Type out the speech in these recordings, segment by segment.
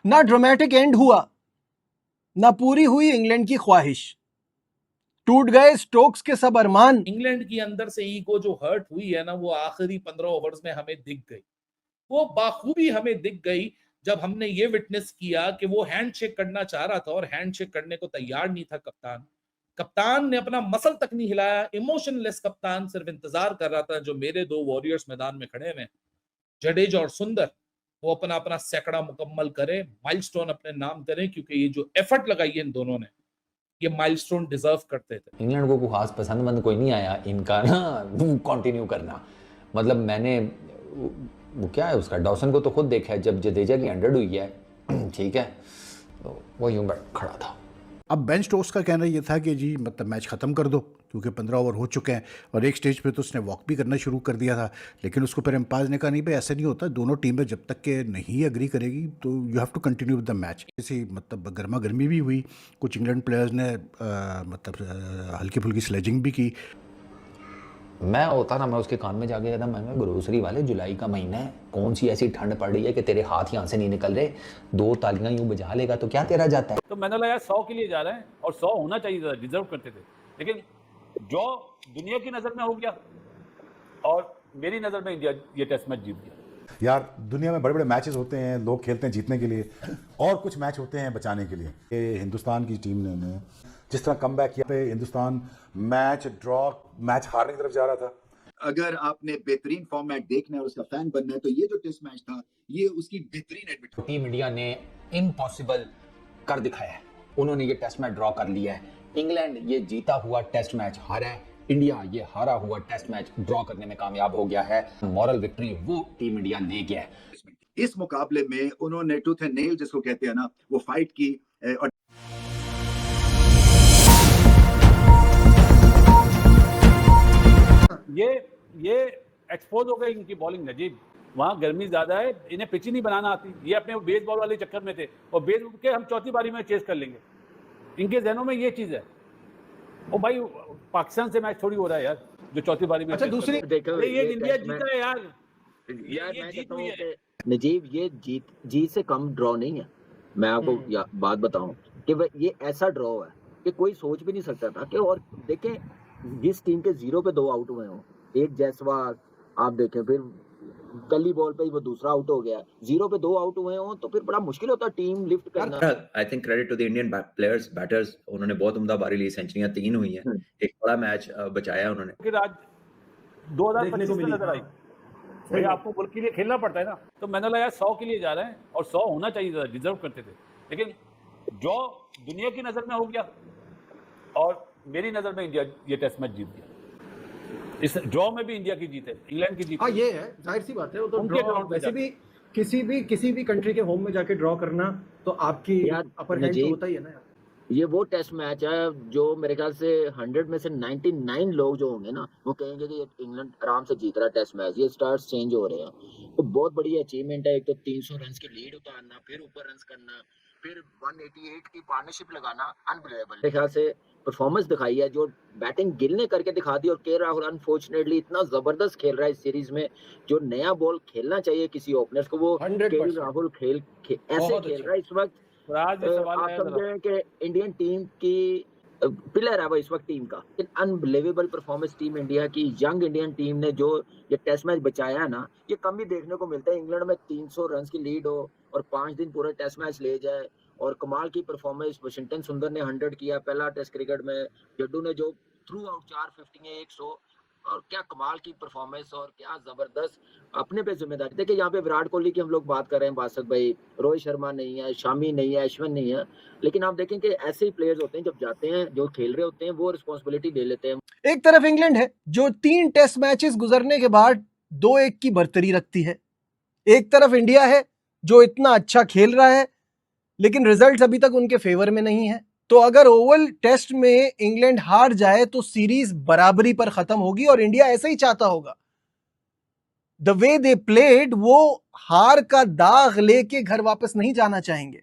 ना dramatic and हुआ, ना पूरी हुई इंग्लैंड की ख्वाहिश। टूट गए स्टोक्स के सब अरमान। इंग्लैंड की अंदर से ईगो जो हर्ट हुई है ना, वो आखिरी 15 ओवर्स में हमें दिख गई। वो बाखूबी हमें दिख गई जब हमने ये विटनेस किया कि वो हैंडशेक करना चाह रहा था और हैंडशेक करने को तैयार नहीं था कप्तान। कप्तान ने अपना मसल तक नहीं हिलाया, इमोशनलेस कप्तान सिर्फ इंतजार कर रहा था जो मेरे दो वॉरियर्स मैदान में खड़े हैं, जडेजा और सुंदर, वो अपना अपना सैकड़ा मुकम्मल करे, माइलस्टोन अपने नाम करें, क्योंकि ये जो एफर्ट लगाई है इन दोनों ने, ये माइलस्टोन डिजर्व करते थे। इंग्लैंड को खास पसंद कोई नहीं आया इनका ना कंटिन्यू करना। मतलब मैंने वो क्या है उसका, डॉसन को तो खुद देखा है जब जडेजा की 100 हुई है ठीक है, तो वो यूं खड़ा था। अब बेन स्टोक्स का कहना ये था कि जी मतलब मैच ख़त्म कर दो क्योंकि 15 ओवर हो चुके हैं, और एक स्टेज पे तो उसने वॉक भी करना शुरू कर दिया था। लेकिन उसको फिर एम्पायर ने कहा नहीं भाई ऐसा नहीं होता, दोनों टीमें जब तक के नहीं एग्री करेगी तो you have to continue with the match. इसी मतलब गर्मा गर्मी भी हुई, कुछ इंग्लैंड प्लेयर्स ने हल्की फुल्की स्लेजिंग भी की। मैं होता ना, मैं उसके कान में जाके कहता मैं ग्रोसरी वाले, जुलाई का महीना है, कौन सी ऐसी ठंड पड़ रही है कि तेरे हाथ यहाँ से नहीं निकल रहे, 2 तालियां यूं बजा लेगा तो क्या तेरा जाता है। तो मैंने लगा 100 के लिए जा रहे हैं और 100 होना चाहिए था, डिजर्व करते थे। लेकिन ड्रॉ दुनिया की नजर में हो गया और मेरी नजर में इंडिया ये टेस्ट मैच जीत गया। यार दुनिया में बड़े बड़े मैचेस होते हैं, लोग खेलते हैं जीतने के लिए, और कुछ मैच होते हैं बचाने के लिए। ये हिंदुस्तान की टीम ने जिस तरह कमबैक किया पे, हिंदुस्तान मैच ड्रॉ, मैच हारने की तरफ जा रहा था। अगर आपने बेहतरीन फॉर्मेट देखना है और उसका फैन बनना है तो ये जो टेस्ट मैच था ये उसकी बेहतरीन एडवर्टाइजमेंट। टीम इंडिया ने इम्पॉसिबल कर दिखाया है, उन्होंने ये टेस्ट मैच ड्रॉ कर लिया है। इंग्लैंड ये जीता हुआ टेस्ट मैच हारा है, इंडिया ये हारा हुआ टेस्ट मैच ड्रॉ करने में कामयाब हो गया है। मॉरल विक्ट्री वो टीम इंडिया ले गया है। इस मुकाबले में उन्होंने टूथ एंड नेल जिसको कहते हैं ना, वो फाइट की और ये एक्सपोज हो गई इनकी बॉलिंग। नजीब वहाँ गर्मी ज्यादा है, इन्हें पिच ही नहीं बनाना आती। ये अपने बेसबॉल वाले चक्कर में थे और बेस के हम चौथी बारी में चेस कर लेंगे, इनके जहनों में ये चीज है। ओ भाई पाकिस्तान से मैच थोड़ी हो रहा है यार जो चौथी बारी में। अच्छा दूसरी ये इंडिया जीता है यार मैं कहता हूँ कि नजीब ये जीत से कम ड्रॉ नहीं है। मैं आपको बात बताऊं कि ये ऐसा ड्रॉ है कि कोई सोच भी नहीं सकता था कि, और देखें जिस टीम के 0 पे 2 आउट हुए हों, एक जयसवाल आप देखें, फिर कली बॉल पे ही वो दूसरा आउट हो गया, 0 पे 2 आउट हुए हों तो फिर बड़ा मुश्किल होता टीम लिफ्ट करना। I think credit to the Indian players, batters, उन्होंने बहुत उम्दा बारी ली, सेंचुरियां 3 हुई हैं, एक बड़ा मैच बचाया उन्होंने। फिर आज 2025 में नजर आई भाई, आपको मुल्क के लिए खेलना पड़ता है ना। तो मैंने लगा 100 के लिए जा रहे हैं और 100 होना चाहिए था, डिजर्व करते थे। लेकिन ड्रॉ दुनिया की नजर में हो गया और मेरी नजर में इंडिया ये टेस्ट मैच जीत गया। इस ड्रॉ में भी इंडिया की जीत है, इंग्लैंड की जीत। हाँ ये है, जाहिर सी बात है, वो तो ड्रॉ वैसे भी किसी भी कंट्री के होम में जाके ड्रॉ करना तो आपकी अपर हैंड तो होता ही है ना यार। ये वो टेस्ट मैच है जो मेरे ख्याल से 100 में से 99 लोग जो होंगे ना वो कहेंगे कि इंग्लैंड आराम से जीत रहा है टेस्ट मैच। ये स्टार्स चेंज हो रहे हैं तो बहुत बड़ी अचीवमेंट है। एक तो 300 रन की लीड उतारना, फिर ऊपर रन करना, फिर 188 की पार्टनरशिप लगाना, अनबिलीवेबल। मेरे ख्याल से परफॉर्मेंस दिखाई है जो बैटिंग गिल ने करके दिखा दी। और के राहुल अनफॉर्चुनेटली इतना जबरदस्त खेल रहा है इस सीरीज में, जो नया बॉल खेलना चाहिए किसी ओपनर्स को वो के राहुल ऐसे खेल रहा है इस वक्त। आप समझे कि इंडियन टीम की पिलर है वो इस वक्त टीम का। अनबिलीवेबल परफॉर्मेंस टीम इंडिया की, यंग इंडियन टीम ने जो ये टेस्ट मैच बचाया है ना, ये कम ही देखने को मिलता है। इंग्लैंड में 300 रन की लीड हो और 5 दिन पूरा टेस्ट मैच ले जाए, और कमाल की परफॉर्मेंस। वाशिंगटन सुंदर ने 100 किया पहला टेस्ट क्रिकेट में, जड्डू ने जो थ्रू आउट 4 50 100, और क्या कमाल की परफॉर्मेंस और क्या जबरदस्त अपने पे जिम्मेदारी। देखिए यहाँ पे विराट कोहली की हम लोग बात कर रहे हैं, बासत भाई, रोहित शर्मा नहीं है, शामी नहीं है, अश्विन नहीं है, लेकिन आप देखें कि ऐसे ही प्लेयर्स होते हैं जब जाते हैं, जो खेल रहे होते हैं वो रिस्पॉन्सिबिलिटी ले लेते हैं। एक तरफ इंग्लैंड है जो 3 टेस्ट मैचेस गुजरने के बाद 2-1 की बर्तरी रखती है, एक तरफ इंडिया है जो इतना अच्छा खेल रहा है लेकिन रिजल्ट्स अभी तक उनके फेवर में नहीं है। तो अगर ओवल टेस्ट में इंग्लैंड हार जाए तो सीरीज बराबरी पर खत्म होगी और इंडिया ऐसा ही चाहता होगा। द वे दे प्लेड, वो हार का दाग लेके घर वापस नहीं जाना चाहेंगे।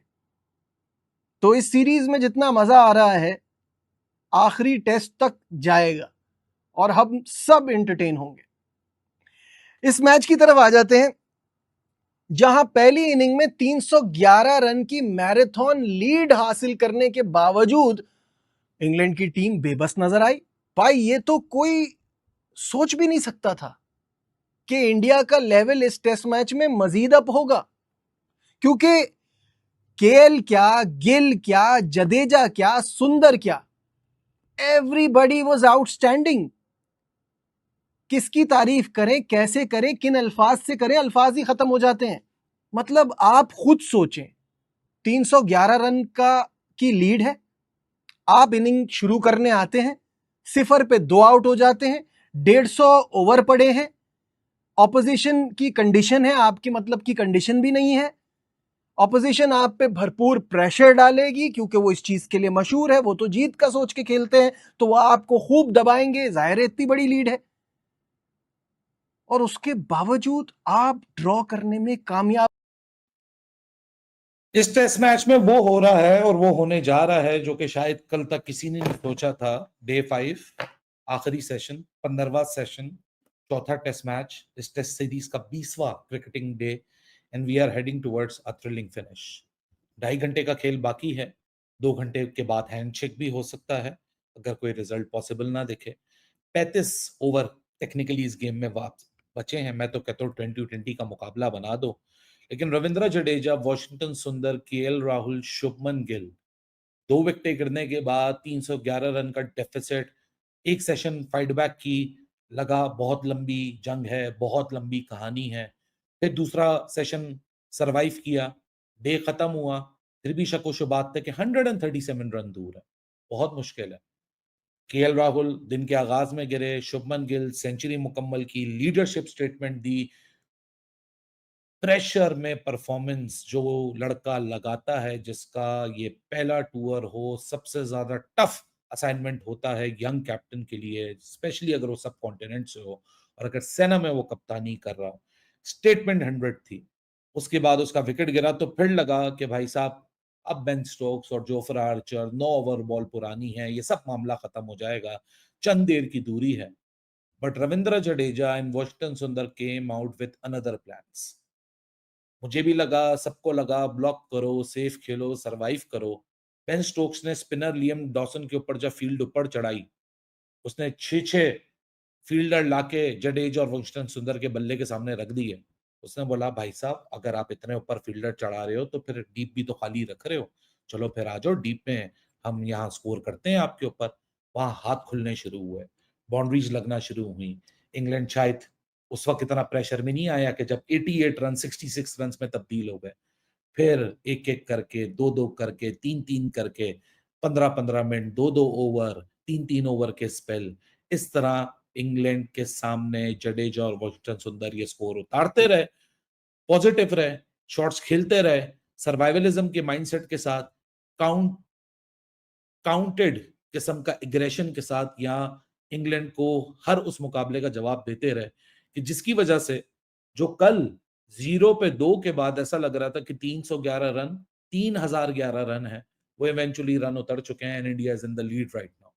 तो इस सीरीज में जितना मजा आ रहा है आखिरी टेस्ट तक जाएगा और हम सब एंटरटेन होंगे। इस मैच की तरफ आ जाते हैं। जहां पहली इनिंग में 311 रन की मैराथन लीड हासिल करने के बावजूद इंग्लैंड की टीम बेबस नजर आई। भाई ये तो कोई सोच भी नहीं सकता था कि इंडिया का लेवल इस टेस्ट मैच में मजीद अप होगा, क्योंकि केएल क्या, गिल क्या, जडेजा क्या, सुंदर क्या, एवरीबॉडी वाज आउटस्टैंडिंग। किसकी तारीफ करें, कैसे करें, किन अल्फाज से करें, अल्फाज ही खत्म हो जाते हैं। मतलब आप खुद सोचें, 311 रन की लीड है, आप इनिंग शुरू करने आते हैं, 0 पे 2 आउट हो जाते हैं, 150 ओवर पड़े हैं, ऑपोजिशन की कंडीशन है, आपकी मतलब की कंडीशन भी नहीं है, ऑपोजिशन आप पे भरपूर प्रेशर डालेगी क्योंकि वो इस चीज के लिए मशहूर है, वो तो जीत का सोच के खेलते हैं, तो वो आपको खूब दबाएंगे, जाहिर है इतनी बड़ी लीड है, और उसके बावजूद आप ड्रॉ करने में कामयाब। इस टेस्ट मैच में वो हो रहा है और वो होने जा रहा है जो कि शायद कल तक किसी ने नहीं सोचा था। डे 5 आखिरी सेशन, 15वां सेशन, चौथा टेस्ट मैच, इस टेस्ट सीरीज का 20वां cricketing day, and we are heading towards a thrilling finish. 2.5 घंटे का खेल बाकी है, 2 घंटे के बाद हैंडशेक भी हो सकता है अगर कोई रिजल्ट पॉसिबल ना दिखे। 35 ओवर टेक्निकली इस गेम में बचे हैं। मैं तो कहता हूँ 20-20 का मुकाबला बना दो, लेकिन रविंद्र जडेजा, वॉशिंगटन सुंदर, केएल राहुल, शुभमन गिल, 2 विकेटें गिरने के बाद 311 रन का डेफिसिट, एक सेशन फाइट बैक की, लगा बहुत लंबी जंग है, बहुत लंबी कहानी है, फिर दूसरा सेशन सरवाइव किया, डे खत्म हुआ, फिर भी शको शुबात थे कि 137 रन दूर है, बहुत मुश्किल है। केएल राहुल दिन के आगाज में गिरे, शुभमन गिल सेंचुरी मुकम्मल की, लीडरशिप स्टेटमेंट दी, प्रेशर में परफॉर्मेंस जो लड़का लगाता है, जिसका ये पहला टूर हो, सबसे ज्यादा टफ असाइनमेंट होता है यंग कैप्टन के लिए, स्पेशली अगर वो सब कॉन्टिनेंट से हो और अगर सेना में वो कप्तानी कर रहा हो। स्टेटमेंट 100 थी। उसके बाद उसका विकेट गिरा तो फिर लगा कि भाई साहब अब बेन स्टोक्स और जोफ्रा आर्चर 9 ओवर बॉल पुरानी है, ये सब मामला खत्म हो जाएगा, चंद देर की दूरी है। But Ravindra Jadeja and Washington Sundar came out with another plans. मुझे भी लगा, सबको लगा ब्लॉक करो, सेफ खेलो, सरवाइव करो। बेन स्टोक्स ने स्पिनर लियम डॉसन के ऊपर जब फील्ड ऊपर चढ़ाई, उसने 6-6 फील्डर लाके जडेजा और वॉशिंगटन सुंदर के बल्ले के सामने रख दिए। उसने बोला भाई साहब अगर आप इतने ऊपर फील्डर चढ़ा रहे हो तो फिर डीप भी तो खाली रख रहे हो, चलो फिर आ जाओ डीप में, हम यहाँ स्कोर करते हैं आपके ऊपर। वहां हाथ खुलने शुरू हुए, बाउंड्रीज लगना शुरू हुई। इंग्लैंड शायद उस वक्त इतना प्रेशर में नहीं आया कि जब 88 रन 66 रन में तब्दील हो गए, फिर एक एक करके, 2-2 करके, 3-3 करके, 15-15 मिनट, 2-2 ओवर, 3-3 ओवर के स्पेल, इस तरह इंग्लैंड के सामने जडेजा और वॉशिंगटन सुंदर ये स्कोर उतारते रहे, पॉजिटिव रहे, शॉट्स खेलते रहे, सर्वाइवलिज्म के माइंडसेट के साथ, काउंटेड किस्म का एग्रेशन के साथ यहाँ इंग्लैंड को हर उस मुकाबले का जवाब देते रहे कि जिसकी वजह से जो कल 0 पे 2 के बाद ऐसा लग रहा था कि 311 रन 3011 रन है, वो इवेंचुअली रन उतर चुके हैं and India is in the lead right now.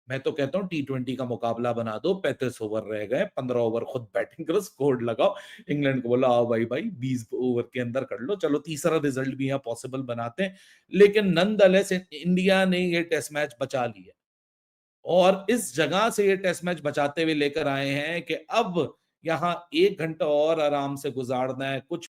मैं तो कहता हूँ T20 का मुकाबला बना दो, 35 ओवर रह गए, 15 ओवर खुद बैटिंग करो, स्कोर लगाओ, इंग्लैंड को बोला आओ भाई 20 ओवर के अंदर कर लो, चलो तीसरा रिजल्ट भी यहाँ पॉसिबल बनाते हैं। लेकिन नॉनदलेस इंडिया ने ये टेस्ट मैच बचा लिया और इस जगह से ये टेस्ट मैच बचाते हुए लेकर आए हैं कि अब यहाँ 1 घंटा और आराम से गुजारना है, कुछ